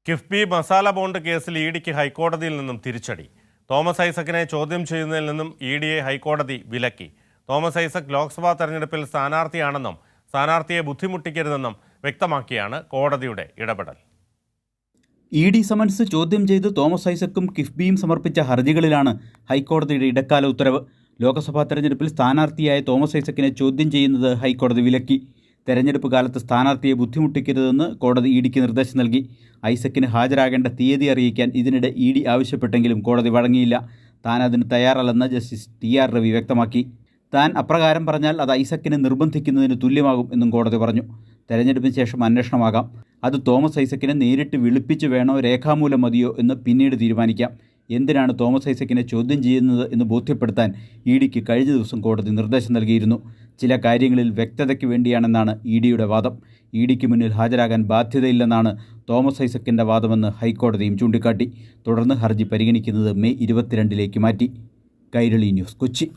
KIIFB masala bond കേസിൽ ഇഡിക്ക് ഹൈക്കോടതിയിൽ നിന്നും തിരിച്ചടി. തോമസ് ഐസക്കിനെ ചോദ്യം ചെയ്യുന്നതിൽ നിന്നും ഇഡിയെ ഹൈക്കോടതി വിലക്കി. തോമസ് ഐസക് ലോക്സഭാ തെരഞ്ഞെടുപ്പിൽ സ്ഥാനാർത്ഥിയാണെന്നും സ്ഥാനാർത്ഥിയെ ബുദ്ധിമുട്ടിക്കരുതെന്നും വ്യക്തമാക്കിയാണ് കോടതിയുടെ ഇടപെടൽ. ഇഡി സമൻസ് ചോദ്യം ചെയ്ത് തോമസ് ഐസക്കും കിഫ്ബിയും സമർപ്പിച്ച ഹർജികളിലാണ് ഹൈക്കോടതിയുടെ ഇടക്കാല ഉത്തരവ്. ലോക്സഭാ തെരഞ്ഞെടുപ്പിൽ സ്ഥാനാർത്ഥിയായ തോമസ് ഐസക്കിനെ ചോദ്യം ചെയ്യുന്നത് ഹൈക്കോടതി വിലക്കി. തെരഞ്ഞെടുപ്പ് കാലത്ത് സ്ഥാനാർത്ഥിയെ ബുദ്ധിമുട്ടിക്കരുതെന്ന് കോടതി ഇഡിക്ക് നിർദ്ദേശം നൽകി. ഐസക്കിന് ഹാജരാകേണ്ട തീയതി അറിയിക്കാൻ ഇതിനിടെ ഇഡി ആവശ്യപ്പെട്ടെങ്കിലും കോടതി വഴങ്ങിയില്ല. താൻ അതിന് തയ്യാറല്ലെന്ന് ജസ്റ്റിസ് TR രവി വ്യക്തമാക്കി. താൻ അപ്രകാരം പറഞ്ഞാൽ അത് ഐസക്കിനെ നിർബന്ധിക്കുന്നതിന് തുല്യമാകും എന്നും കോടതി പറഞ്ഞു. തെരഞ്ഞെടുപ്പിന് ശേഷം അന്വേഷണമാകാം. അത് തോമസ് ഐസക്കിനെ നേരിട്ട് വിളിപ്പിച്ച് വേണോ രേഖാമൂലം മതിയോ എന്ന് പിന്നീട് തീരുമാനിക്കാം. എന്തിനാണ് തോമസ് ഐസക്കിനെ ചോദ്യം ചെയ്യുന്നത് എന്ന് ബോധ്യപ്പെടുത്താൻ ഇഡിക്ക് കഴിഞ്ഞ ദിവസം കോടതി നിർദ്ദേശം നൽകിയിരുന്നു. ചില കാര്യങ്ങളിൽ വ്യക്തതയ്ക്ക് വേണ്ടിയാണെന്നാണ് ഇഡിയുടെ വാദം. ഇഡിക്ക് മുന്നിൽ ഹാജരാകാൻ ബാധ്യതയില്ലെന്നാണ് തോമസ് ഐസക്കിൻ്റെ വാദമെന്ന് ഹൈക്കോടതിയും ചൂണ്ടിക്കാട്ടി. തുടർന്ന് ഹർജി പരിഗണിക്കുന്നത് മെയ് 22 മാറ്റി. കൈരളി ന്യൂസ്, കൊച്ചി.